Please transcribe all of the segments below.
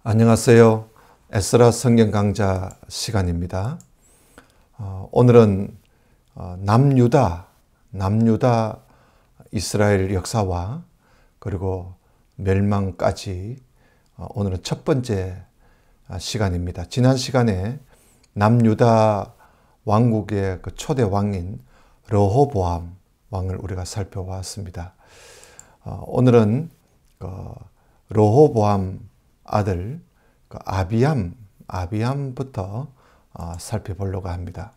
안녕하세요. 에스라 성경 강좌 시간입니다. 오늘은 남유다 이스라엘 역사와 그리고 멸망까지 오늘은 첫 번째 시간입니다. 지난 시간에 남유다 왕국의 그 초대 왕인 르호보암 왕을 우리가 살펴보았습니다. 오늘은 르호보암 아들 아비암부터 살펴보려고 합니다.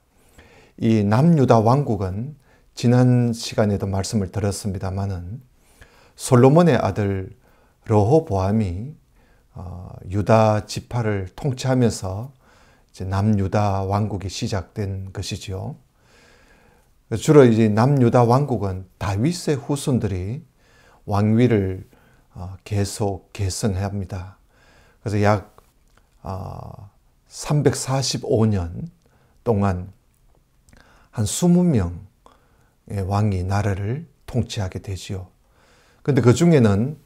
이 남유다 왕국은 지난 시간에도 말씀을 드렸습니다마는 솔로몬의 아들 르호보암이 유다 지파를 통치하면서 이제 남유다 왕국이 시작된 것이죠. 주로 이제 남유다 왕국은 다윗의 후손들이 왕위를 계속 계승해야 합니다. 그래서 약 345년 동안 한 20명의 왕이 나라를 통치하게 되지요. 그런데 그 중에는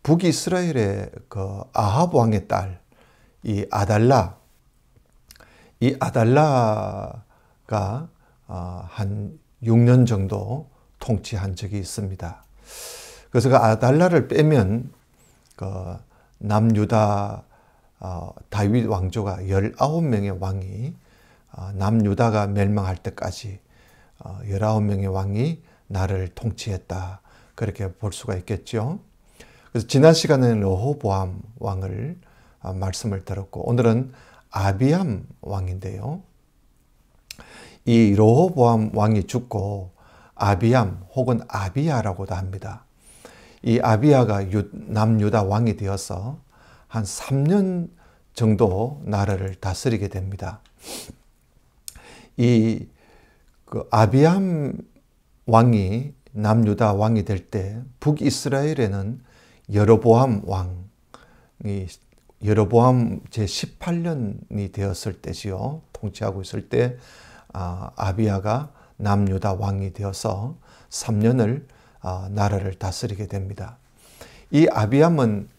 북이스라엘의 그 아합 왕의 딸, 이 아달라가 한 6년 정도 통치한 적이 있습니다. 그래서 그 아달라를 빼면 그 남유다 다윗 왕조가 19명의 왕이 남유다가 멸망할 때까지 19명의 왕이 나라를 통치했다. 그렇게 볼 수가 있겠죠. 그래서 지난 시간에는 르호보암 왕을 말씀을 들었고 오늘은 아비암 왕인데요. 이 르호보암 왕이 죽고 아비암 혹은 아비야라고도 합니다. 이 아비야가 남유다 왕이 되어서 한 3년 정도 나라를 다스리게 됩니다. 이 아비암 왕이 남유다 왕이 될 때 북이스라엘에는 여로보암 제18년이 되었을 때지요. 통치하고 있을 때 아비야가 남유다 왕이 되어서 3년을 나라를 다스리게 됩니다. 이 아비암은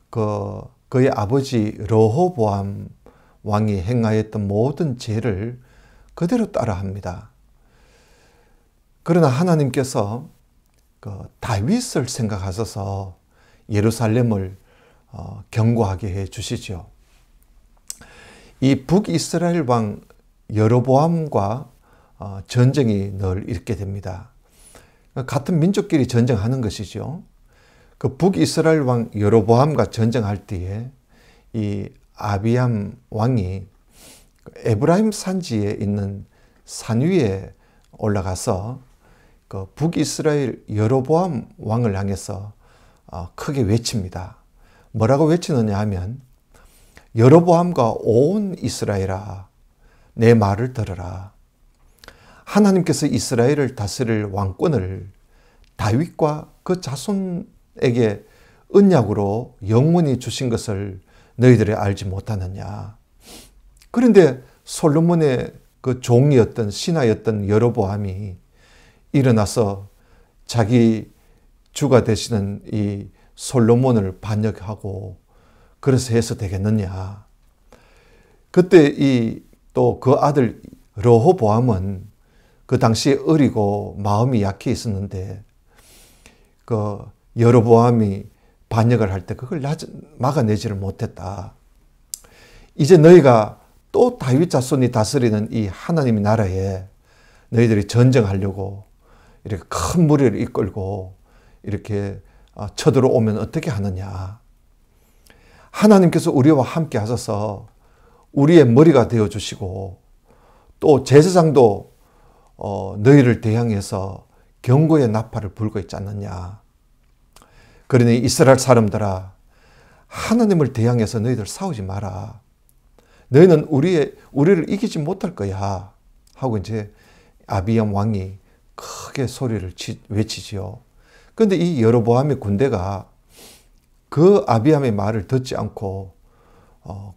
그의 아버지 르호보암 왕이 행하였던 모든 죄를 그대로 따라합니다. 그러나 하나님께서 다윗을 생각하셔서 예루살렘을 견고하게 해 주시죠. 이 북이스라엘 왕 여로보암과 전쟁이 늘 있게 됩니다. 같은 민족끼리 전쟁하는 것이죠. 그 북이스라엘 왕 여로보암과 전쟁할 때에 이 아비암 왕이 에브라임 산지에 있는 산 위에 올라가서 그 북이스라엘 여로보암 왕을 향해서 크게 외칩니다. 뭐라고 외치느냐 하면 여로보암과 온 이스라엘아 내 말을 들어라. 하나님께서 이스라엘을 다스릴 왕권을 다윗과 그 자손에게 언약으로 영원히 주신 것을 너희들이 알지 못하느냐. 그런데 솔로몬의 그 종이었던 신하였던 여로보암이 일어나서 자기 주가 되시는 이 솔로몬을 반역하고 그래서 해서 되겠느냐. 그때 또 그 아들 르호보암은 그 당시에 어리고 마음이 약해 있었는데 그 여로보암이 반역을 할 때 그걸 막아내지를 못했다. 이제 너희가 또 다윗 자손이 다스리는 이 하나님의 나라에 너희들이 전쟁하려고 이렇게 큰 무리를 이끌고 이렇게 쳐들어오면 어떻게 하느냐. 하나님께서 우리와 함께 하셔서 우리의 머리가 되어주시고 또 제사장도 너희를 대항해서 경고의 나팔을 불고 있지 않느냐. 그러니 이스라엘 사람들아 하나님을 대항해서 너희들 싸우지 마라. 너희는 우리를 이기지 못할 거야. 하고 이제 아비암 왕이 크게 소리를 외치지요. 그런데 이 여로보암의 군대가 그 아비암의 말을 듣지 않고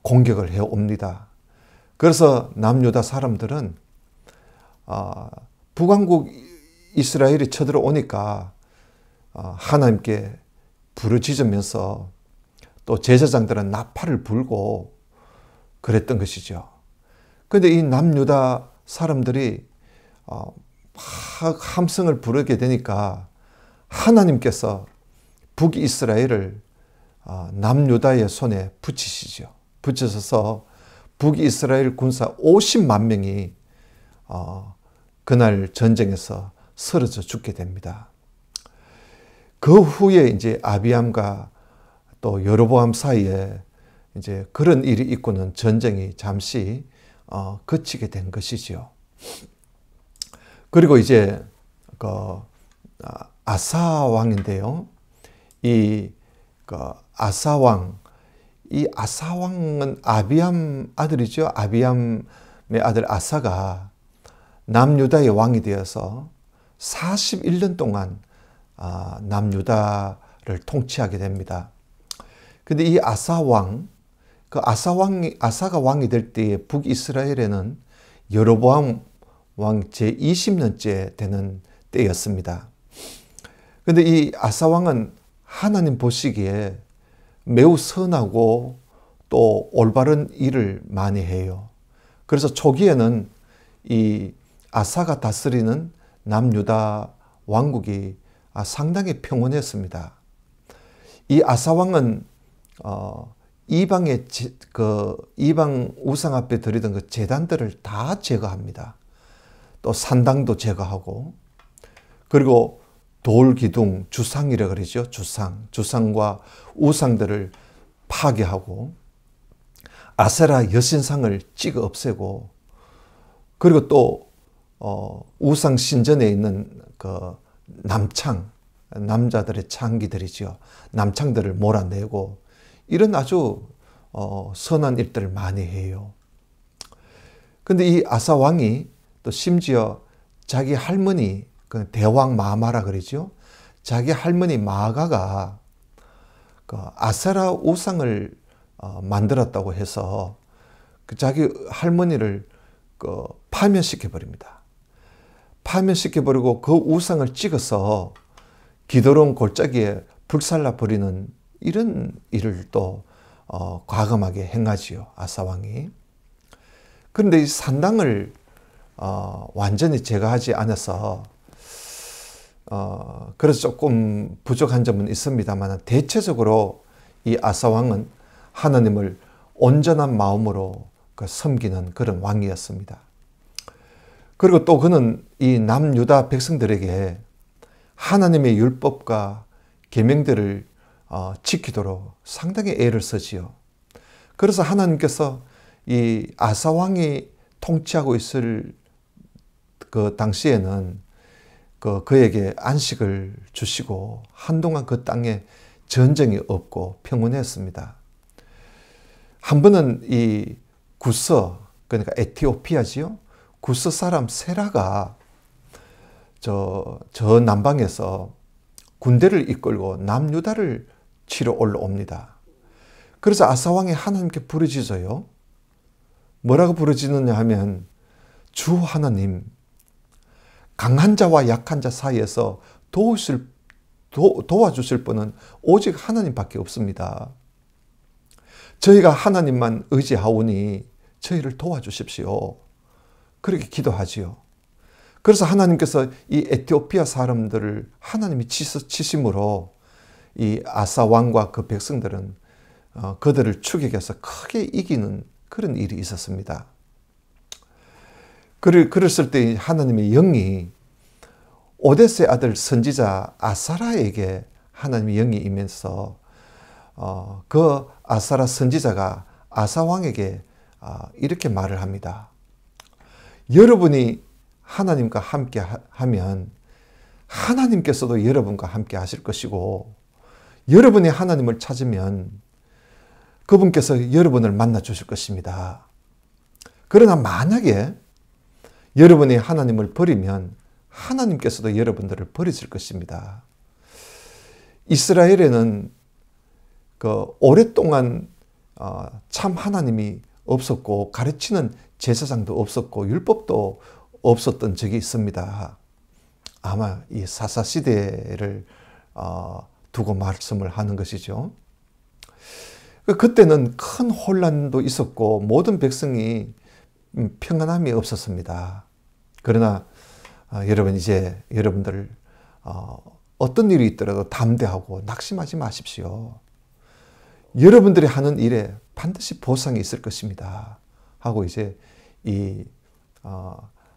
공격을 해옵니다. 그래서 남유다 사람들은 북왕국 이스라엘이 쳐들어오니까 하나님께 부르짖으면서 또 제사장들은 나팔을 불고 그랬던 것이죠. 그런데 이 남유다 사람들이 함성을 부르게 되니까 하나님께서 북이스라엘을 남유다의 손에 붙이시죠. 붙여서 북이스라엘 군사 50만 명이 그날 전쟁에서 쓰러져 죽게 됩니다. 그 후에 이제 아비암과 또 여로보암 사이에 이제 그런 일이 있고는 전쟁이 잠시 그치게 된 것이죠. 그리고 이제 그 아사 왕인데요. 이 아사 왕, 이 아사 왕은 아비암 아들이죠. 아비암의 아들 아사가 남유다의 왕이 되어서 41년 동안 남유다를 통치하게 됩니다. 근데 이 아사 왕, 아사가 왕이 될 때에 북이스라엘에는 여로보암 왕 제20년째 되는 때였습니다. 근데 이 아사 왕은 하나님 보시기에 매우 선하고 또 올바른 일을 많이 해요. 그래서 초기에는 이 아사가 다스리는 남유다 왕국이 상당히 평온했습니다. 이 아사 왕은 이방 우상 앞에 드리던 그 제단들을 다 제거합니다. 또 산당도 제거하고, 그리고 돌기둥, 주상이라 그러죠. 주상과 우상들을 파괴하고, 아세라 여신상을 찍어 없애고, 그리고 또 우상 신전에 있는 그 남자들의 창기들이죠. 남창들을 몰아내고, 이런 아주 선한 일들을 많이 해요. 근데 이 아사 왕이 또 심지어 자기 할머니, 그 대왕 마마라 그러죠. 자기 할머니 마가가 그 아세라 우상을 만들었다고 해서 그 자기 할머니를 파면시켜 버립니다. 파면시켜 버리고 그 우상을 찍어서 기드론 골짜기에 불살라 버리는 이런 일을 또 과감하게 행하지요. 아사 왕이. 그런데 이 산당을 완전히 제거하지 않아서 그래서 조금 부족한 점은 있습니다만 대체적으로 이 아사 왕은 하나님을 온전한 마음으로 섬기는 그런 왕이었습니다. 그리고 또 그는 이 남유다 백성들에게 하나님의 율법과 계명들을 지키도록 상당히 애를 쓰지요. 그래서 하나님께서 이 아사 왕이 통치하고 있을 그 당시에는 그에게 안식을 주시고 한동안 그 땅에 전쟁이 없고 평온했습니다. 한 번은 이 구스, 그러니까 에티오피아지요. 구스 사람 세라가 저 남방에서 군대를 이끌고 남유다를 치러 올라옵니다. 그래서 아사 왕이 하나님께 부르짖어요. 뭐라고 부르짖느냐 하면, 주 하나님, 강한 자와 약한 자 사이에서 도와주실 분은 오직 하나님밖에 없습니다. 저희가 하나님만 의지하오니 저희를 도와주십시오. 그렇게 기도하지요. 그래서 하나님께서 이 에티오피아 사람들을 하나님이 치심으로 이 아사 왕과 그 백성들은 그들을 추격해서 크게 이기는 그런 일이 있었습니다. 그랬을 때 하나님의 영이 오데스의 아들 선지자 아사라에게 하나님의 영이 임해서 그 아사라 선지자가 아사 왕에게 이렇게 말을 합니다. 여러분이 하나님과 함께 하면 하나님께서도 여러분과 함께 하실 것이고, 여러분이 하나님을 찾으면 그분께서 여러분을 만나 주실 것입니다. 그러나 만약에 여러분이 하나님을 버리면 하나님께서도 여러분들을 버리실 것입니다. 이스라엘에는 오랫동안 참 하나님이 없었고 가르치는 제사장도 없었고 율법도 없었던 적이 있습니다. 아마 이 사사시대를 두고 말씀을 하는 것이죠. 그때는 큰 혼란도 있었고 모든 백성이 평안함이 없었습니다. 그러나 여러분, 이제 여러분들 어떤 일이 있더라도 담대하고 낙심하지 마십시오. 여러분들이 하는 일에 반드시 보상이 있을 것입니다 하고 이제 이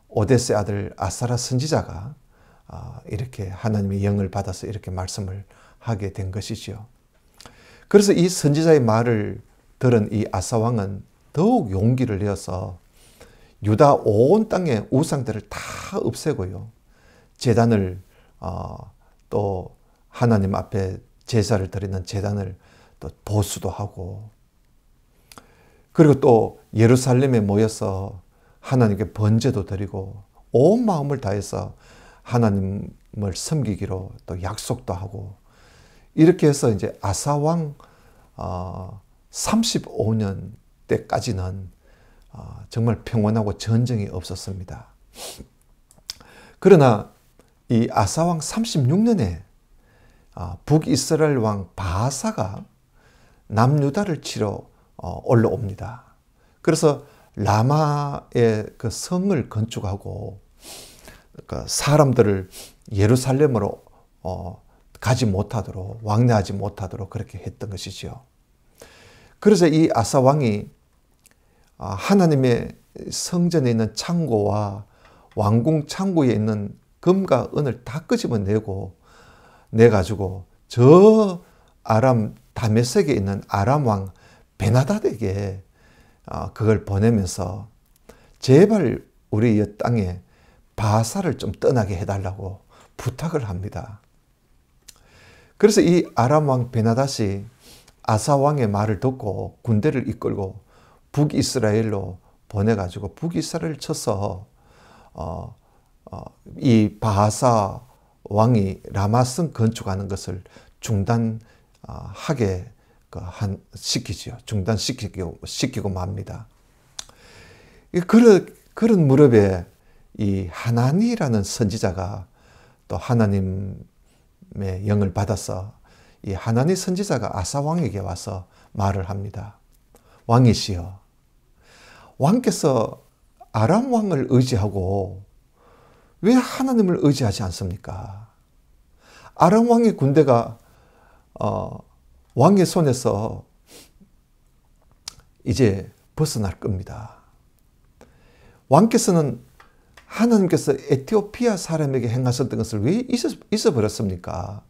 오데스의 아들 아사랴 선지자가 이렇게 하나님의 영을 받아서 이렇게 말씀을 하게 된 것이죠. 그래서 이 선지자의 말을 들은 이 아사 왕은 더욱 용기를 내어서 유다 온 땅의 우상들을 다 없애고요, 제단을 또 하나님 앞에 제사를 드리는 제단을 또 보수도 하고, 그리고 또 예루살렘에 모여서 하나님께 번제도 드리고 온 마음을 다해서 하나님을 섬기기로 또 약속도 하고, 이렇게 해서 이제 아사 왕 35년 때까지는 정말 평온하고 전쟁이 없었습니다. 그러나 이 아사 왕 36년에 북이스라엘 왕 바사가 남유다를 치러 올라옵니다. 그래서 라마의 그 성을 건축하고 그 사람들을 예루살렘으로 가지 못하도록, 왕래하지 못하도록 그렇게 했던 것이죠. 그래서 이 아사 왕이 하나님의 성전에 있는 창고와 왕궁 창고에 있는 금과 은을 다 끄집어내고 내가지고 저 아람 다메섹에 있는 아람 왕 베나닷에게 그걸 보내면서 제발 우리 이 땅에 바사를 좀 떠나게 해달라고 부탁을 합니다. 그래서 이 아람 왕 베나닷이 아사 왕의 말을 듣고 군대를 이끌고 북이스라엘로 보내가지고 북이스라엘을 쳐서 이 바사 왕이 라마성 건축하는 것을 중단하게 시키죠. 중단시키고 맙니다. 그런 무렵에 이 하나니라는 선지자가 또 하나님의 영을 받아서 이 하나니 선지자가 아사 왕에게 와서 말을 합니다. 왕이시여, 왕께서 아람 왕을 의지하고 왜 하나님을 의지하지 않습니까? 아람 왕의 군대가 왕의 손에서 이제 벗어날 겁니다. 왕께서는 하나님께서 에티오피아 사람에게 행하셨던 것을 왜 잊어버렸습니까?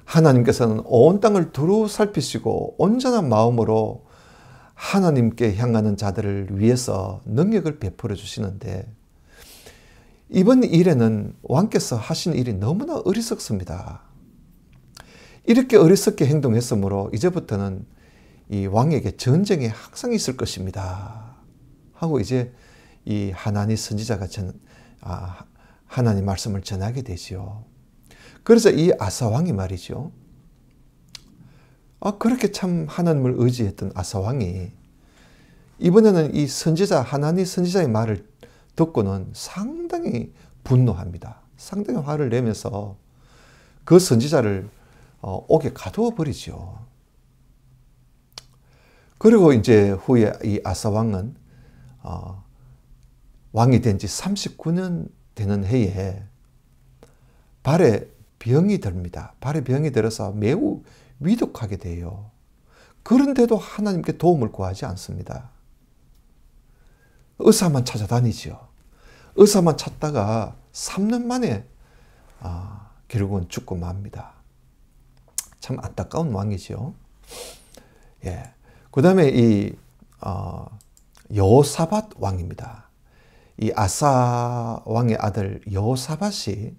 하나님께서는 온 땅을 두루 살피시고 온전한 마음으로 하나님께 향하는 자들을 위해서 능력을 베풀어 주시는데, 이번 일에는 왕께서 하신 일이 너무나 어리석습니다. 이렇게 어리석게 행동했으므로 이제부터는 이 왕에게 전쟁이 항상 있을 것입니다 하고 이제 이 하나니 선지자가 하나님 말씀을 전하게 되지요. 그래서 이 아사 왕이 말이죠, 그렇게 참 하나님을 의지했던 아사 왕이 이번에는 이 선지자 하나니 선지자의 말을 듣고는 상당히 분노합니다. 상당히 화를 내면서 그 선지자를 옥에 가두어 버리죠. 그리고 이제 후에 이 아사 왕은 왕이 된 지 39년 되는 해에 발에 병이 듭니다. 발에 병이 들어서 매우 위독하게 돼요. 그런데도 하나님께 도움을 구하지 않습니다. 의사만 찾아다니죠. 의사만 찾다가 3년 만에 결국은 죽고 맙니다. 참 안타까운 왕이죠. 예. 그 다음에 이 여호사밧 왕입니다. 이 아사 왕의 아들 여호사밧이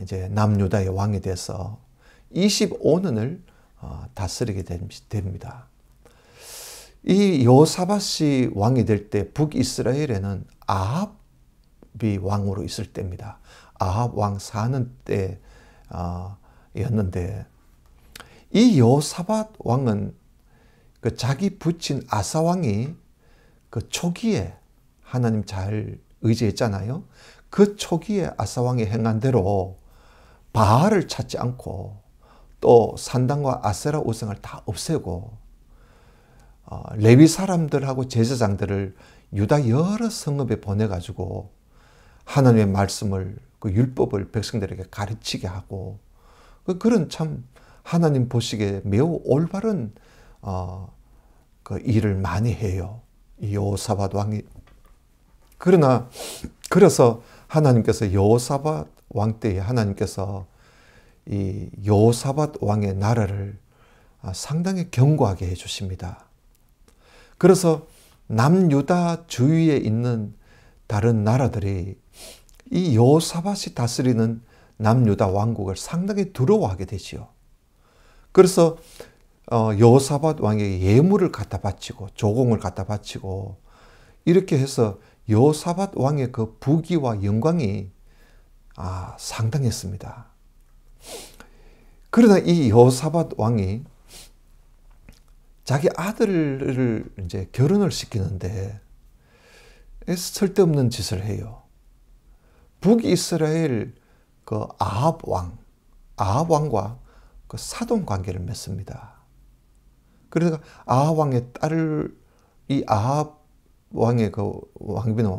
이제 남유다의 왕이 돼서 25년을 다스리게 됩니다. 이 여호사밧이 왕이 될 때 북이스라엘에는 아합이 왕으로 있을 때입니다. 아합 왕 사는 때였는데 이 여호사밧 왕은 그 자기 부친 아사 왕이 그 초기에 하나님 잘 의지했잖아요. 그 초기에 아사 왕이 행한 대로 바알을 찾지 않고 또 산당과 아세라 우상을 다 없애고 레위 사람들하고 제사장들을 유다 여러 성읍에 보내가지고 하나님의 말씀을 그 율법을 백성들에게 가르치게 하고 그런 참 하나님 보시기에 매우 올바른 그 일을 많이 해요. 이 여호사밧 왕이. 그래서 하나님께서 여호사밧 왕 때에 하나님께서 이 여호사밧 왕의 나라를 상당히 견고하게 해 주십니다. 그래서 남유다 주위에 있는 다른 나라들이 이 여호사밧이 다스리는 남유다 왕국을 상당히 두려워하게 되지요. 그래서 여호사밧 왕에게 예물을 갖다 바치고 조공을 갖다 바치고 이렇게 해서 여호사밧 왕의 그 부귀와 영광이 상당했습니다. 그러나 이 여호사밧 왕이 자기 아들을 이제 결혼을 시키는데 쓸데없는 짓을 해요. 북이스라엘 그 아합 왕과 그 사돈 관계를 맺습니다. 그래서 아합 왕의 딸을 이 아합 왕의 그 왕비는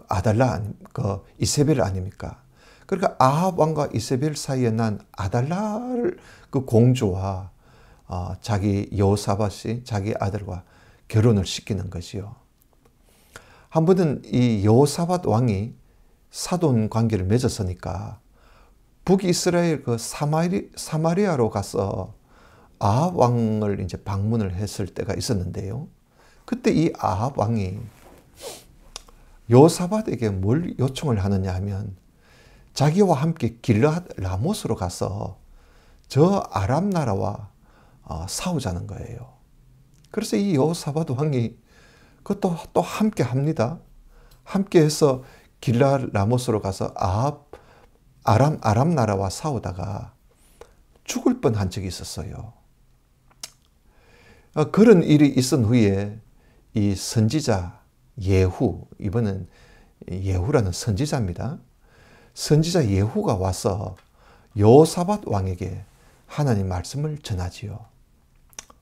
아달라 그 이세벨 아닙니까? 그러니까 아합 왕과 이세벨 사이에 난 아달라를 그 공주와 자기 여호사밧이 자기 아들과 결혼을 시키는 것이요. 한 번은 이 여호사밧 왕이 사돈 관계를 맺었으니까 북이스라엘 그 사마리아로 가서 아합 왕을 이제 방문을 했을 때가 있었는데요. 그때 이 아합 왕이 여호사밧에게 뭘 요청을 하느냐 하면 자기와 함께 길르앗 라못으로 가서 저 아람 나라와 싸우자는 거예요. 그래서 이 여호사밧 왕이 그것도 또 함께 합니다. 함께 해서 길르앗 라못으로 가서 아람 나라와 싸우다가 죽을 뻔한 적이 있었어요. 그런 일이 있은 후에 이 선지자 예후, 이번엔 예후라는 선지자입니다. 선지자 예후가 와서 여호사밧 왕에게 하나님 말씀을 전하지요.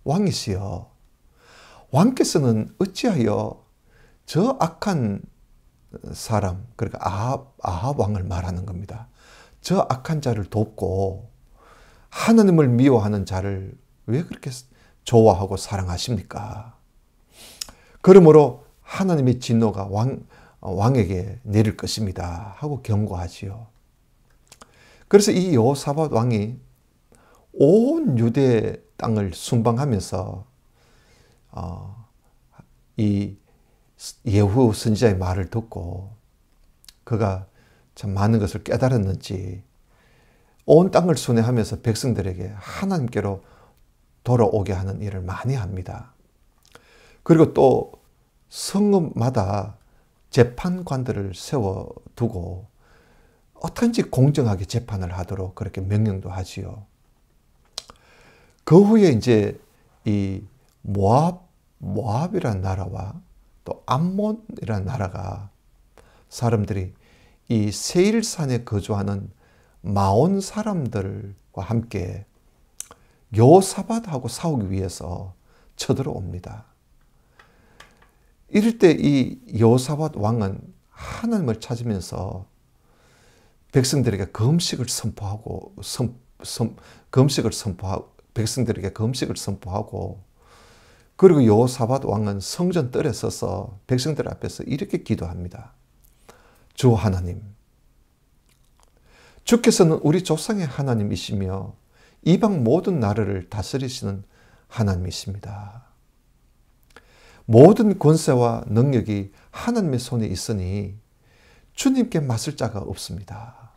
왕이시여, 왕께서는 어찌하여 저 악한 사람, 그러니까 아합 왕을 말하는 겁니다. 저 악한 자를 돕고 하나님을 미워하는 자를 왜 그렇게 좋아하고 사랑하십니까? 그러므로 하나님의 진노가 왕에게 내릴 것입니다 하고 경고하지요. 그래서 이 여호사밧 왕이 온 유대 땅을 순방하면서 이 예후 선지자의 말을 듣고 그가 참 많은 것을 깨달았는지 온 땅을 순회하면서 백성들에게 하나님께로 돌아오게 하는 일을 많이 합니다. 그리고 또 성읍마다 재판관들을 세워두고 어떤지 공정하게 재판을 하도록 그렇게 명령도 하지요. 그 후에 이제 이 모압이라는 나라와 또 암몬이라는 나라가 사람들이 이 세일산에 거주하는 마온 사람들과 함께 여호사밧하고 싸우기 위해서 쳐들어옵니다. 이럴 때 이 여호사밧 왕은 하나님을 찾으면서 백성들에게 금식을 선포하고 백성들에게 금식을 선포하고 그리고 여호사밧 왕은 성전 뜰에 서서 백성들 앞에서 이렇게 기도합니다. 주 하나님, 주께서는 우리 조상의 하나님이시며 이방 모든 나라를 다스리시는 하나님이십니다. 모든 권세와 능력이 하나님의 손에 있으니 주님께 맞설 자가 없습니다.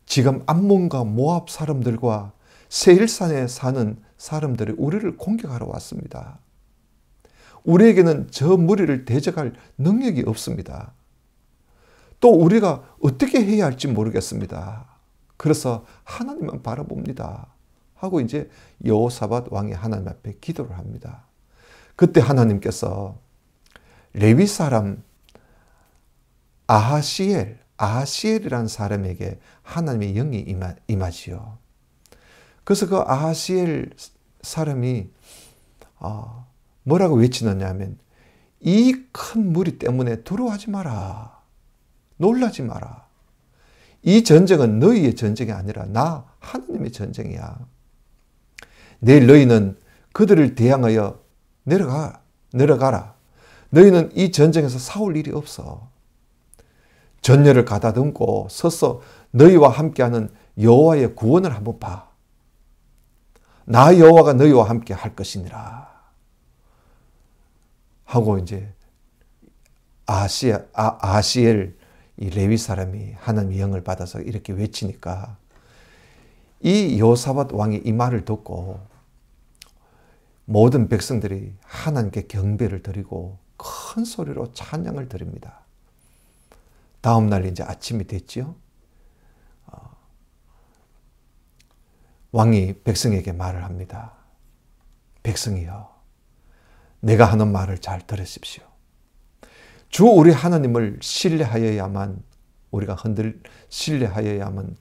지금 암몬과 모압 사람들과 세일산에 사는 사람들이 우리를 공격하러 왔습니다. 우리에게는 저 무리를 대적할 능력이 없습니다. 또 우리가 어떻게 해야 할지 모르겠습니다. 그래서 하나님만 바라봅니다. 하고 이제 여호사밧 왕이 하나님 앞에 기도를 합니다. 그때 하나님께서 레위 사람 아하시엘이라는 사람에게 하나님의 영이 임하지요. 그래서 그 아하시엘 사람이 뭐라고 외치느냐 하면 이 큰 무리 때문에 두려워하지 마라. 놀라지 마라. 이 전쟁은 너희의 전쟁이 아니라 나 하나님의 전쟁이야. 내일 너희는 그들을 대항하여 내려가라. 너희는 이 전쟁에서 싸울 일이 없어. 전열을 가다듬고 서서 너희와 함께하는 여호와의 구원을 한번 봐. 나 여호와가 너희와 함께 할 것이니라. 하고 이제 아하시엘 이 레위 사람이 하나님의 영을 받아서 이렇게 외치니까 이 여호사밧 왕이 이 말을 듣고 모든 백성들이 하나님께 경배를 드리고 큰 소리로 찬양을 드립니다. 다음 날 이제 아침이 됐지요. 왕이 백성에게 말을 합니다. 백성이여, 내가 하는 말을 잘 들으십시오. 주 우리 하나님을 신뢰하여야만 신뢰하여야만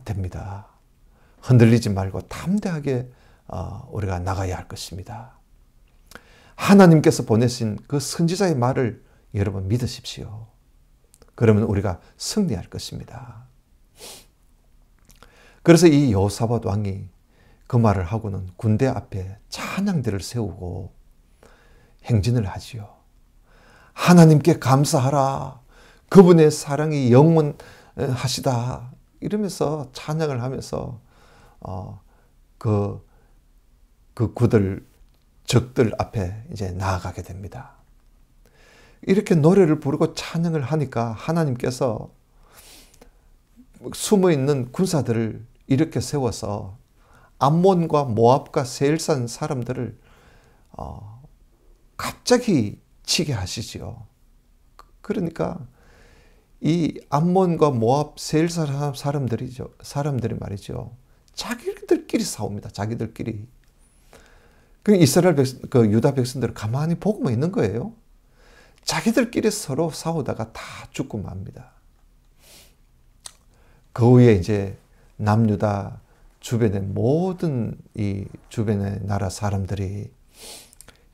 됩니다. 흔들리지 말고 담대하게 우리가 나가야 할 것입니다. 하나님께서 보내신 그 선지자의 말을 여러분 믿으십시오. 그러면 우리가 승리할 것입니다. 그래서 이 여호사밧 왕이 그 말을 하고는 군대 앞에 찬양대를 세우고 행진을 하지요. 하나님께 감사하라. 그분의 사랑이 영원하시다. 이러면서 찬양을 하면서 그 적들 앞에 이제 나아가게 됩니다. 이렇게 노래를 부르고 찬양을 하니까 하나님께서 숨어 있는 군사들을 이렇게 세워서 암몬과 모압과 세일산 사람들을 갑자기 치게 하시지요. 그러니까 이 암몬과 모압 세일산 사람들이 말이죠. 자기들끼리 싸웁니다. 자기들끼리. 그 이스라엘 그 유다 백성들은 가만히 보고만 있는 거예요. 자기들끼리 서로 싸우다가 다 죽고 맙니다. 그 후에 이제 남유다 주변의 모든 이 주변의 나라 사람들이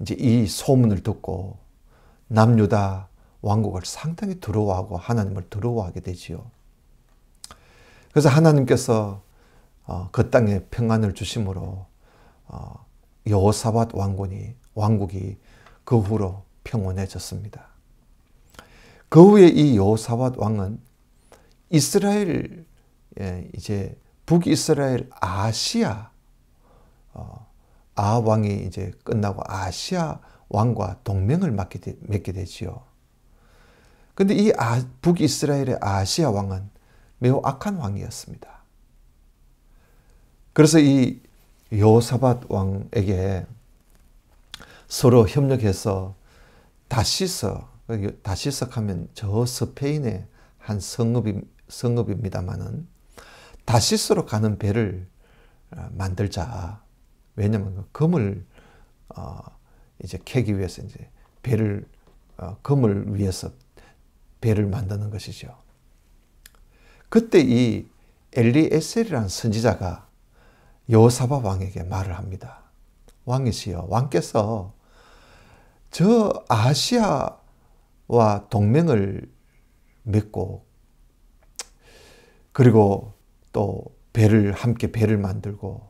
이제 이 소문을 듣고 남유다 왕국을 상당히 두려워하고 하나님을 두려워하게 되지요. 그래서 하나님께서 그 땅에 평안을 주심으로 여호사밧 왕국이 그 후로 평온해졌습니다. 그 후에 이 여호사밧 왕은 이스라엘 이제 북이스라엘 아시아 왕이 이제 끝나고 아시아 왕과 동맹을 맺게 되지요. 근데 이 북이스라엘의 아시아 왕은 매우 악한 왕이었습니다. 그래서 이 여호사밧 왕에게 서로 협력해서 다시석 하면 저 스페인의 한 성읍입니다만은 다시스로 가는 배를 만들자. 왜냐하면 금을 이제 캐기 위해서 이제 금을 위해서 배를 만드는 것이죠. 그때 이 엘리에셀이라는 선지자가 여호사밧 왕에게 말을 합니다. 왕이시여, 왕께서 저 아시아와 동맹을 맺고 그리고 또 함께 배를 만들고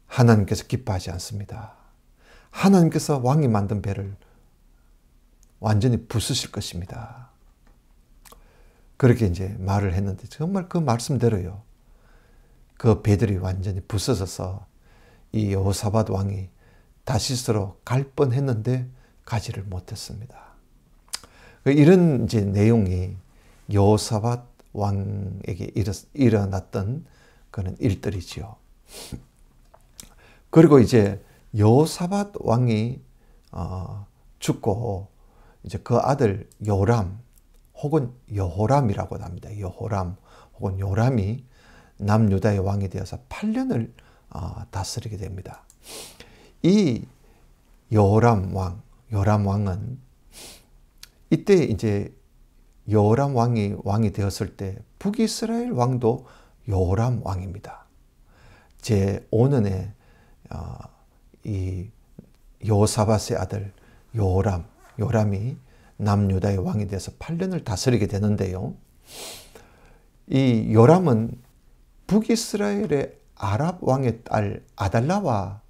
하나님께서 기뻐하지 않습니다. 하나님께서 왕이 만든 배를 완전히 부수실 것입니다. 그렇게 이제 말을 했는데 정말 그 말씀대로요. 그 배들이 완전히 부서져서 이 여호사밧 왕이 다시스로 갈 뻔했는데 가지를 못했습니다. 이런 이제 내용이 여호사밧 왕에게 일어났던 그런 일들이지요. 그리고 이제 여호사밧 왕이 죽고 이제 그 아들 요람 혹은 여호람이라고 합니다. 여호람 혹은 요람이 남유다의 왕이 되어서 8년을 다스리게 됩니다. 이 요람 왕은 이때 이제 여호람 왕이 되었을 때 북이스라엘 왕도 여호람 왕입니다. 제5년에 이 여호사밧의 아들 요람이 남유다의 왕이 돼서 8년을 다스리게 되는데요. 이 요람은 북이스라엘의 아랍 왕의 딸 아달라와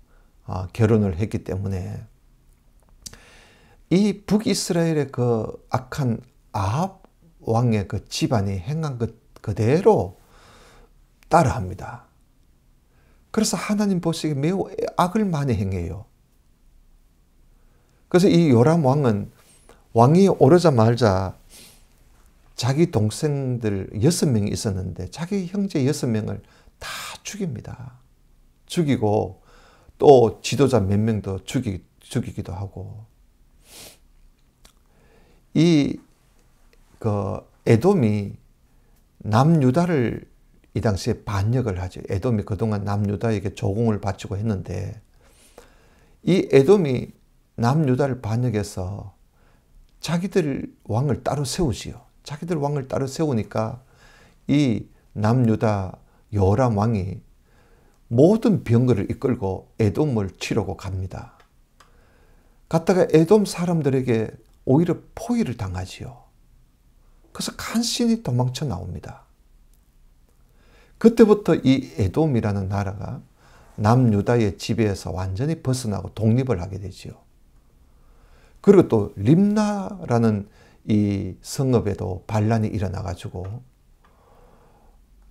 결혼을 했기 때문에 이 북이스라엘의 그 악한 아합 왕의 그 집안이 행한 것 그대로 따라합니다. 그래서 하나님 보시기에 매우 악을 많이 행해요. 그래서 이 요람 왕은 왕이 오르자마자 자기 동생들 6명이 있었는데 자기 형제 6명을 다 죽입니다. 죽이고 또 지도자 몇 명도 죽이기도 하고, 에돔이 남유다를 이 당시에 반역을 하죠. 에돔이 그동안 남유다에게 조공을 바치고 했는데 이 에돔이 남유다를 반역해서 자기들 왕을 따로 세우지요. 자기들 왕을 따로 세우니까 이 남유다 요람 왕이 모든 병거를 이끌고 에돔을 치려고 갑니다. 갔다가 에돔 사람들에게 오히려 포위를 당하지요. 그래서 간신히 도망쳐 나옵니다. 그때부터 이 에돔이라는 나라가 남유다의 지배에서 완전히 벗어나고 독립을 하게 되지요. 그리고 또 림나라는 이 성읍에도 반란이 일어나가지고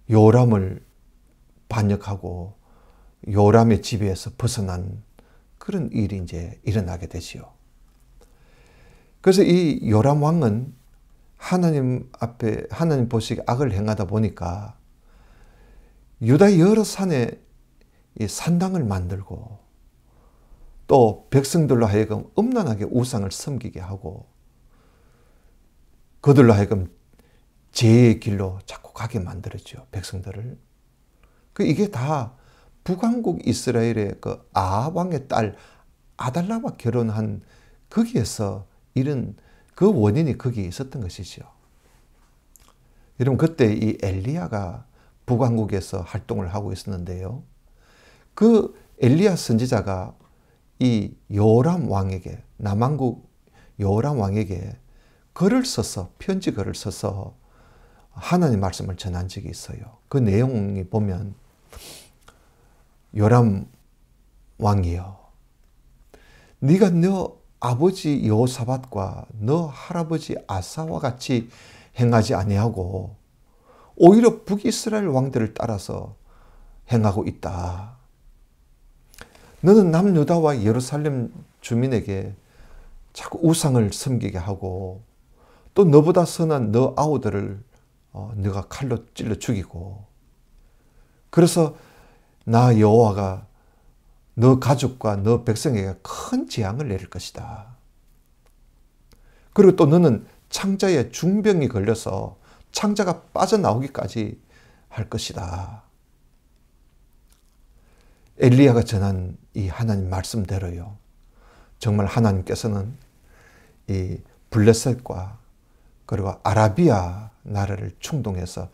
요람을 반역하고 요람의 지배에서 벗어난 그런 일이 이제 일어나게 되지요. 그래서 이 요람 왕은 하나님 앞에, 하나님 보시기에 악을 행하다 보니까 유다 여러 산에 이 산당을 만들고 또 백성들로 하여금 음란하게 우상을 섬기게 하고 그들로 하여금 죄의 길로 자꾸 가게 만들었죠. 백성들을. 이게 다 북왕국 이스라엘의 그 아합 왕의 딸 아달라와 결혼한 거기에서 이런 그 원인이 거기에 있었던 것이죠. 여러분, 그때 이 엘리야가 북왕국에서 활동을 하고 있었는데요. 그 엘리야 선지자가 이 요람 왕에게, 남왕국 요람 왕에게 글을 써서, 편지 글을 써서 하나님 말씀을 전한 적이 있어요. 그 내용이 보면 요람 왕이여, 네가 너 아버지 여호사밧과 너 할아버지 아사와 같이 행하지 아니하고 오히려 북이스라엘 왕들을 따라서 행하고 있다. 너는 남유다와 예루살렘 주민에게 자꾸 우상을 섬기게 하고 또 너보다 선한 너 아우들을 네가 칼로 찔러 죽이고, 그래서 나 여호와가 너 가족과 너 백성에게 큰 재앙을 내릴 것이다. 그리고 또 너는 창자에 중병이 걸려서 창자가 빠져나오기까지 할 것이다. 엘리야가 전한 이 하나님 말씀대로요. 정말 하나님께서는 이 블레셋과 그리고 아라비아 나라를 충동해서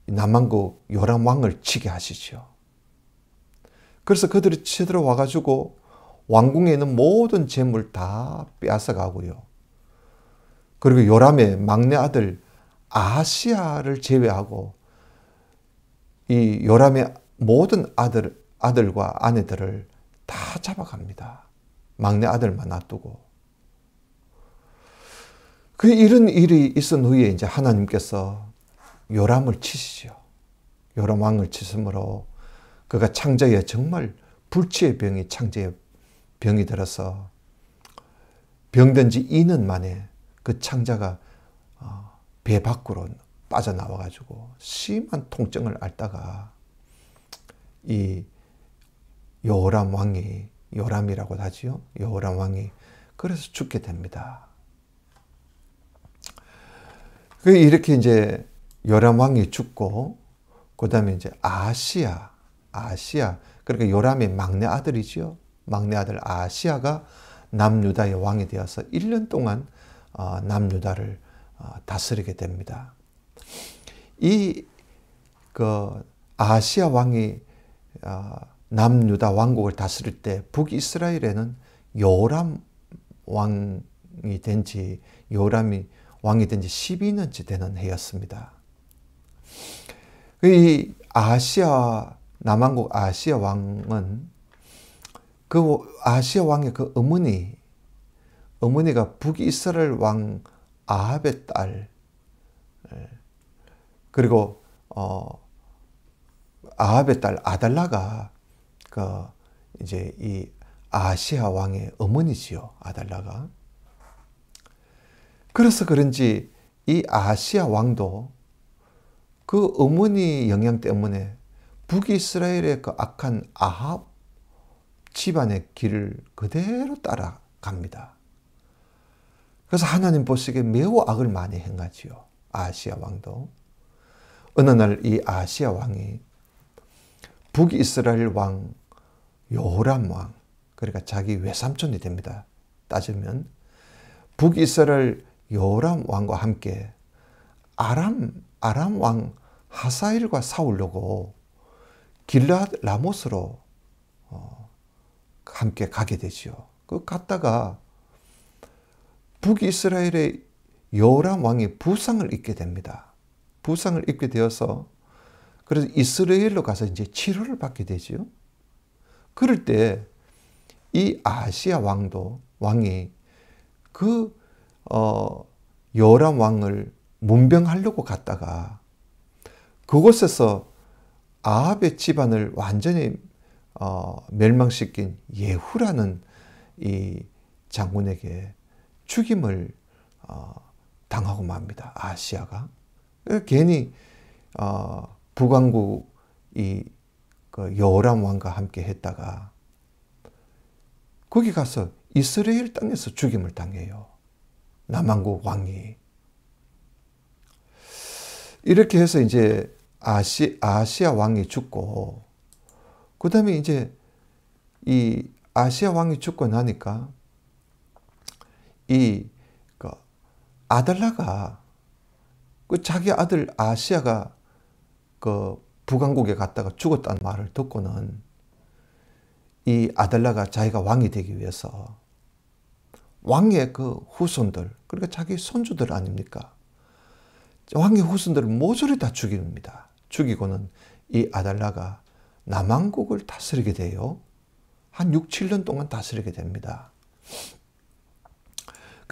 남왕국 요람 왕을 치게 하시죠. 그래서 그들이 쳐들어와 가지고 왕궁에 있는 모든 재물 다 빼앗아 가고요. 그리고 요람의 막내 아들 아하시야를 제외하고 이 요람의 모든 아들과 아내들을 다 잡아갑니다. 막내 아들만 놔두고. 이런 일이 있은 후에 이제 하나님께서 요람을 치시죠. 요람 왕을 치심으로 그가 창자에 정말 불치의 병이 창자에 병이 들어서 병든 지 2년 만에 그 창자가 배 밖으로 빠져나와 가지고 심한 통증을 앓다가 이 요람 왕이, 요람이라고 하지요. 요람 왕이 그래서 죽게 됩니다. 이렇게 이제 요람 왕이 죽고 그다음에 이제 아하시야, 그러니까 요람의 막내 아들이지요. 막내 아들 아하시야가 남유다의 왕이 되어서 1년 동안 남유다를 다스리게 됩니다. 아하시야 왕이 남유다 왕국을 다스릴 때 북이스라엘에는 요람 왕이 된 지, 요람이 왕이 된 지 12년째 되는 해였습니다. 이 남왕국 아시아 왕은 그 아시아 왕의 그 어머니가 북이스라엘 왕 아합의 딸, 그리고 아합의 딸 아달라가 이제 이 아시아 왕의 어머니지요. 아달라가. 그래서 그런지 이 아시아 왕도 그 어머니 영향 때문에 북이스라엘의 그 악한 아합 집안의 길을 그대로 따라갑니다. 그래서 하나님 보시기에 매우 악을 많이 행하지요. 아시아 왕도. 어느 날 이 아시아 왕이 북이스라엘 왕 요람 왕, 그러니까 자기 외삼촌이 됩니다. 따지면 북이스라엘 요람 왕과 함께 아람 왕 하사엘과 싸우려고 길르앗 라못으로 함께 가게 되지요. 갔다가 북이스라엘의 요람 왕이 부상을 입게 됩니다. 부상을 입게 되어서 그래서 이스라엘로 가서 이제 치료를 받게 되지요. 그럴 때 이 아시아 왕이 요람 왕을 문병하려고 갔다가 그곳에서 아합의 집안을 완전히 멸망시킨 예후라는 이 장군에게 죽임을 당하고 맙니다. 아시아가. 괜히 북왕국 그 요람 왕과 함께 했다가 거기 가서 이스라엘 땅에서 죽임을 당해요. 남왕국 왕이. 이렇게 해서 이제 아시아 왕이 죽고, 그 다음에 이제 이 아시아 왕이 죽고 나니까 그 아달라가 그 자기 아들 아시아가 그 북왕국에 갔다가 죽었다는 말을 듣고는 이 아달라가 자기가 왕이 되기 위해서 왕의 그 후손들, 그러니까 자기 손주들 아닙니까? 왕의 후손들을 모조리 다 죽입니다. 죽이고는 이 아달라가 남왕국을 다스리게 돼요. 한 6, 7년 동안 다스리게 됩니다.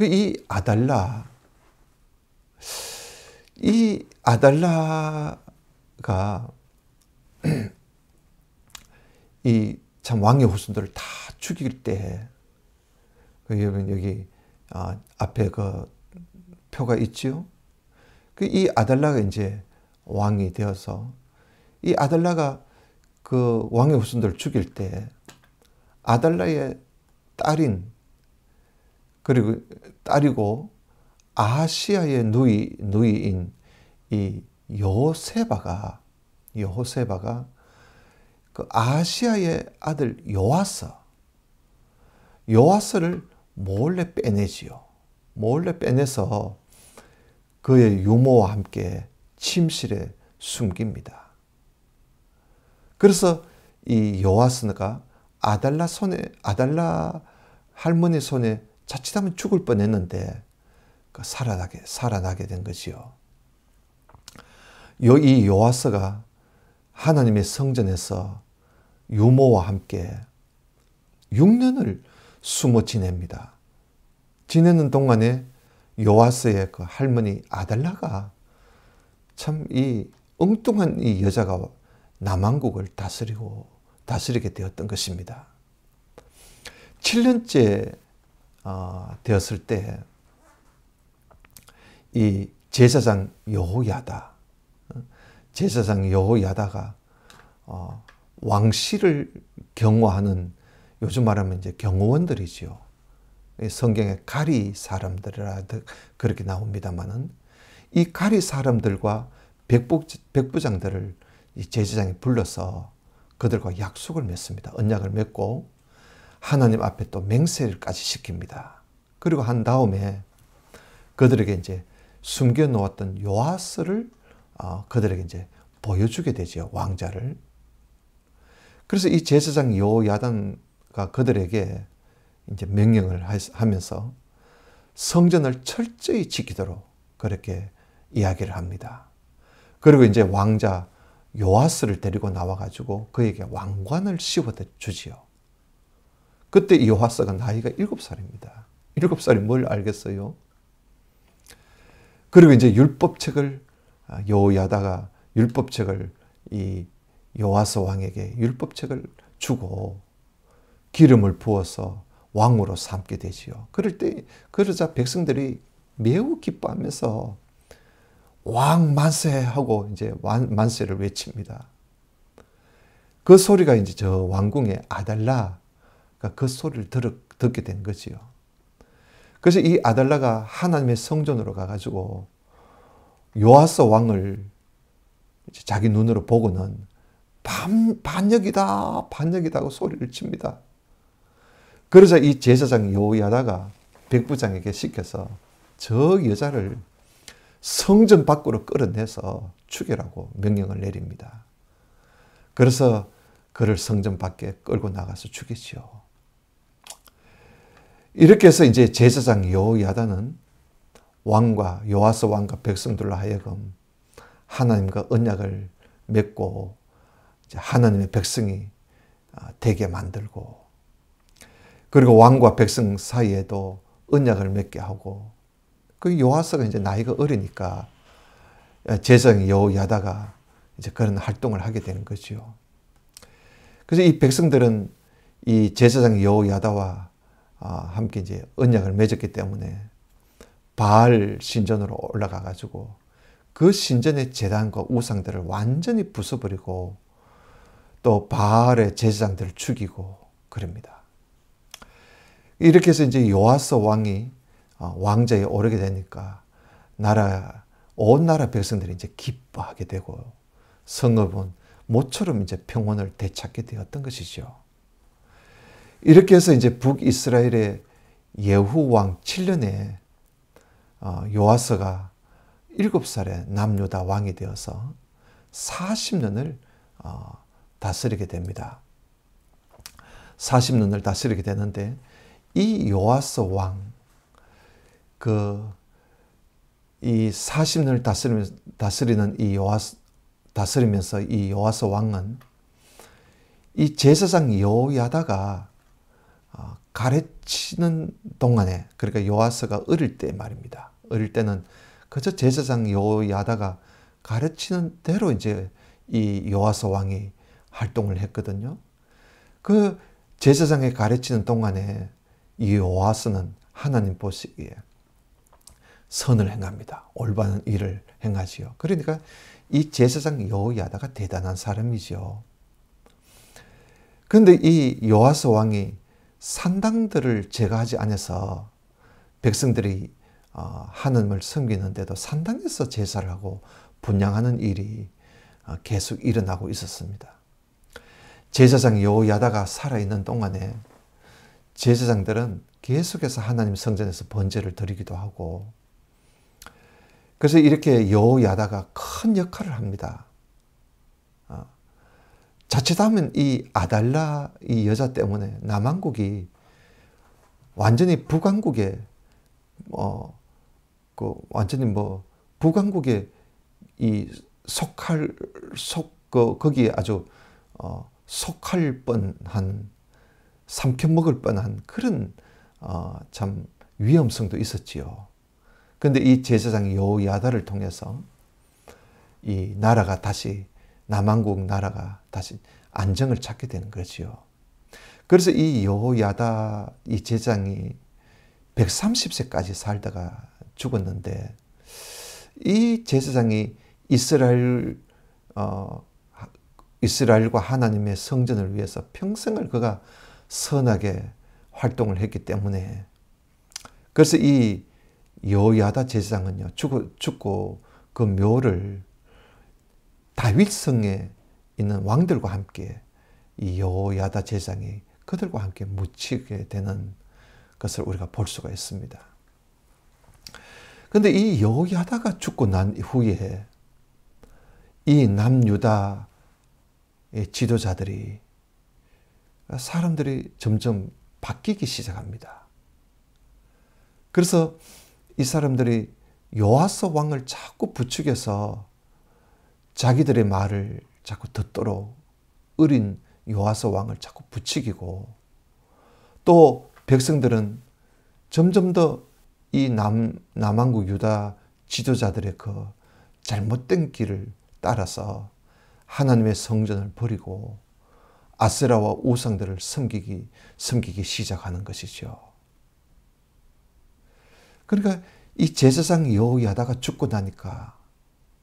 이 아달라가 이 참 왕의 후손들을 다 죽일 때, 여러분 여기 앞에 그 표가 있지요. 이 아달라가 이제 왕이 되어서 이 아달라가 그 왕의 후손들을 죽일 때 아달라의 딸이고 아시아의 누이인 이 여호세바가 그 아시아의 아들 요아스를 몰래 빼내지요. 몰래 빼내서 그의 유모와 함께 침실에 숨깁니다. 그래서 이 요아스가 아달라 할머니 손에 자칫하면 죽을 뻔했는데 살아나게 된 것이요. 이 요아스가 하나님의 성전에서 유모와 함께 6년을 숨어 지냅니다. 지내는 동안에 요아스의 그 할머니 아달라가 참 이 엉뚱한 이 여자가 남왕국을 다스리게 되었던 것입니다. 7년째 되었을 때 이 제사장 여호야다가 왕실을 경호하는, 요즘 말하면 이제 경호원들이지요. 성경에 가리 사람들이라 그렇게 나옵니다만은 이 가리 사람들과 백부장들을 이 제사장이 불러서 그들과 약속을 맺습니다. 언약을 맺고 하나님 앞에 또 맹세를까지 시킵니다. 그리고 한 다음에 그들에게 이제 숨겨 놓았던 요아스를 그들에게 이제 보여주게 되죠. 왕자를. 그래서 이 제사장 여호야다가 그들에게 이제 명령을 하면서 성전을 철저히 지키도록 그렇게 이야기를 합니다. 그리고 이제 왕자 요아스를 데리고 나와가지고 그에게 왕관을 씌워 주지요. 그때 이 요아스가 나이가 7살입니다. 7살이 뭘 알겠어요? 그리고 이제 여호야다가 율법책을 이 요아스 왕에게 율법책을 주고 기름을 부어서 왕으로 삼게 되지요. 그러자 백성들이 매우 기뻐하면서 왕 만세하고 이제 만세를 외칩니다. 그 소리가 이제 저 왕궁의 아달라가 그 소리를 듣게 된 거지요. 그래서 이 아달라가 하나님의 성전으로 가가지고 요아스 왕을 자기 눈으로 보고는 반역이다, 반역이다 하고 소리를 칩니다. 그러자 이 제사장 여호야다가 백부장에게 시켜서 저 여자를 성전 밖으로 끌어내서 죽여라고 명령을 내립니다. 그래서 그를 성전 밖에 끌고 나가서 죽이지요. 이렇게 해서 이제 제사장 여호야다는 요아스 왕과 백성들로 하여금 하나님과 언약을 맺고 하나님의 백성이 되게 만들고, 그리고 왕과 백성 사이에도 언약을 맺게 하고, 그 요아스가 이제 나이가 어리니까 제사장 여호야다가 이제 그런 활동을 하게 되는 거죠. 그래서 이 백성들은 이 제사장 여호야다와 함께 이제 언약을 맺었기 때문에 바알 신전으로 올라가 가지고 그 신전의 제단과 우상들을 완전히 부숴버리고 또 바알의 제사장들을 죽이고 그럽니다. 이렇게 해서 이제 요아스 왕이 왕좌에 오르게 되니까 온 나라 백성들이 이제 기뻐하게 되고 성읍은 모처럼 이제 평온을 되찾게 되었던 것이죠. 이렇게 해서 이제 북이스라엘의 예후 왕 7년에 요아스가 7살에 남유다 왕이 되어서 40년을 다스리게 됩니다. 40년을 다스리게 되는데 이 요아스 왕, 이 40년을 다스리면서 이 요아스 왕은 이 제사장 여호야다가 가르치는 동안에, 그러니까 요아스가 어릴 때 말입니다. 어릴 때는 그저 제사장 여호야다가 가르치는 대로 이제 이 요아스 왕이 활동을 했거든요. 그 제사장이 가르치는 동안에 이 요아스는 하나님 보시기에 선을 행합니다. 올바른 일을 행하지요. 그러니까 이 제사장 여호야다가 대단한 사람이죠. 그런데 이 요아스 왕이 산당들을 제거하지 않아서 백성들이 하나님을 섬기는데도 산당에서 제사를 하고 분향하는 일이 계속 일어나고 있었습니다. 제사장 여호야다가 살아있는 동안에 제사장들은 계속해서 하나님 성전에서 번제를 드리기도 하고, 그래서 이렇게 여호야다가 큰 역할을 합니다. 자칫하면 이 아달라 이 여자 때문에 남왕국이 완전히 북왕국에 북왕국에 거기에 아주 속할 뻔한, 삼켜먹을 뻔한 그런 참 위험성도 있었지요. 그런데 이 제사장 여호야다를 통해서 이 나라가 다시, 남왕국 나라가 다시 안정을 찾게 되는 거지요. 그래서 이 여호야다 이 제사장이 130세까지 살다가 죽었는데, 이 제사장이 이스라엘과 하나님의 성전을 위해서 평생을 그가 선하게 활동을 했기 때문에, 그래서 이 여호야다 제사장은요, 죽고 그 묘를 다윗성에 있는 왕들과 함께 이 여호야다 제사장이 그들과 함께 묻히게 되는 것을 우리가 볼 수가 있습니다. 그런데 이 여호야다가 죽고 난 후에 이 남유다의 지도자들이 사람들이 점점 바뀌기 시작합니다. 그래서 이 사람들이 요아스 왕을 자꾸 부추겨서 자기들의 말을 자꾸 듣도록 어린 요아스 왕을 자꾸 부추기고, 또 백성들은 점점 더 이 남왕국 유다 지도자들의 그 잘못된 길을 따라서 하나님의 성전을 버리고 아세라와 우상들을 섬기기 시작하는 것이죠. 그러니까 이 제사장 여호야다가 죽고 나니까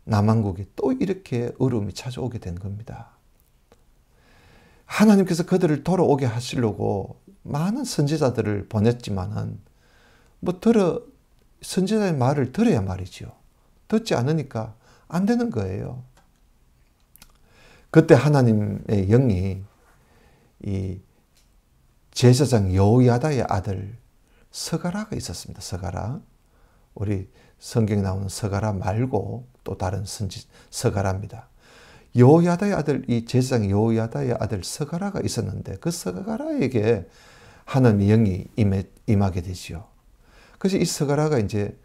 남왕국이 또 이렇게 어려움이 찾아오게 된 겁니다. 하나님께서 그들을 돌아오게 하시려고 많은 선지자들을 보냈지만은 선지자의 말을 들어야 말이죠. 듣지 않으니까 안 되는 거예요. 그때 하나님의 영이 이 제사장 여호야다의 아들 스가랴가 있었습니다. 스가랴. 우리 성경에 나오는 스가랴 말고 또 다른 스가랴입니다. 여호야다의 아들, 이 제사장 여호야다의 아들 스가랴가 있었는데 그 스가랴에게 하나님의 영이 임하게 되지요. 그래서 이 스가랴가 이제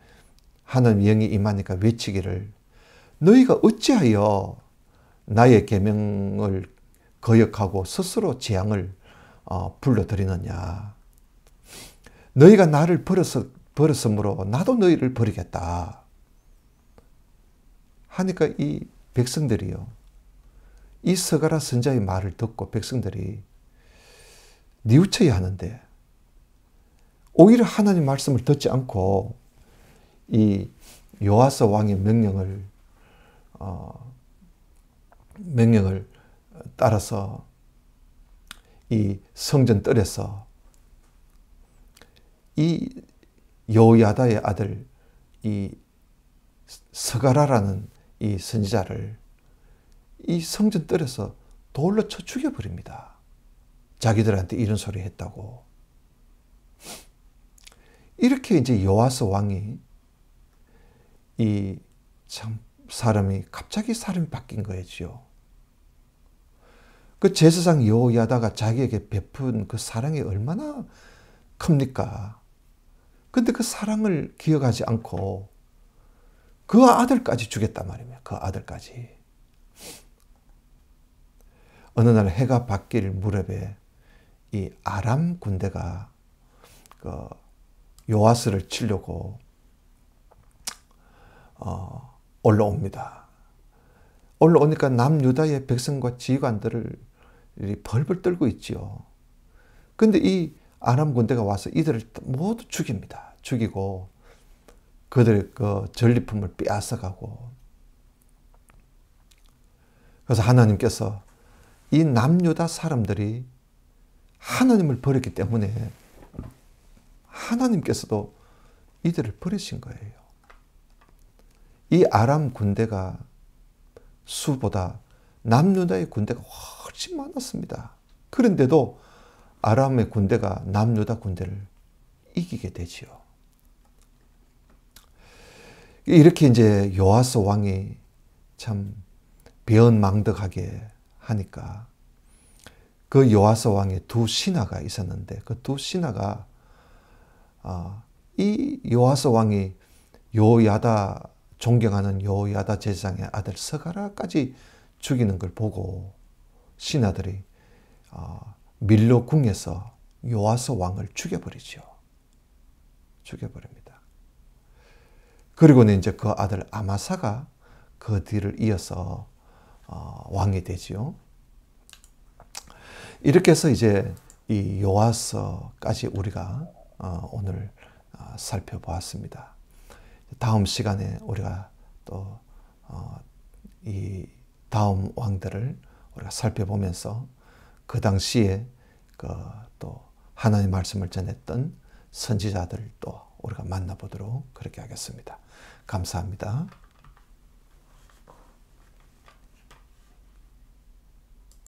하나님의 영이 임하니까 외치기를, 너희가 어찌하여 나의 계명을 거역하고 스스로 재앙을 불러들이느냐. 너희가 나를 버렸으므로 나도 너희를 버리겠다. 하니까 이 백성들이요, 이 스가랴 선지자의 말을 듣고 백성들이 뉘우쳐야 하는데 오히려 하나님 말씀을 듣지 않고 이 요아스 왕의 명령을 따라서 이 성전 뜰에서 이 여호야다의 아들 이 스가랴라는 이 선지자를 이 성전 뜰에서 돌로 쳐 죽여버립니다. 자기들한테 이런 소리 했다고. 이렇게 이제 요아스 왕이 갑자기 사람이 바뀐 거였죠. 그 제사장 여호야다가 자기에게 베푼 그 사랑이 얼마나 큽니까? 근데 그 사랑을 기억하지 않고 그 아들까지 죽였단 말입니다. 그 아들까지. 어느 날 해가 바뀔 무렵에 이 아람 군대가 그 요아스를 치려고 올라옵니다. 올라오니까 남유다의 백성과 지휘관들을 벌벌 떨고 있지요. 근데 이 아람 군대가 와서 이들을 모두 죽입니다. 죽이고 그들의 그 전리품을 빼앗아가고. 그래서 하나님께서 이 남유다 사람들이 하나님을 버렸기 때문에 하나님께서도 이들을 버리신 거예요. 이 아람 군대가 수보다 남유다의 군대가 훨씬 많았습니다. 그런데도 아람의 군대가 남유다 군대를 이기게 되지요. 이렇게 이제 요아스 왕이 참 배은망덕하게 하니까 그 요아스 왕의 두 신하가 있었는데 그 두 신하가 이 요아스 왕이 여호야다 존경하는 여호야다 제사장의 아들 스가랴까지 죽이는 걸 보고 신하들이 밀로 궁에서 요아스 왕을 죽여버리죠. 죽여버립니다. 그리고는 이제 그 아들 아마사가 그 뒤를 이어서 왕이 되지요. 이렇게 해서 이제 이 요아스까지 우리가 오늘 살펴보았습니다. 다음 시간에 우리가 또 이 다음 왕들을 우리가 살펴보면서 그 당시에 또 하나님의 말씀을 전했던 선지자들 또 우리가 만나보도록 그렇게 하겠습니다. 감사합니다.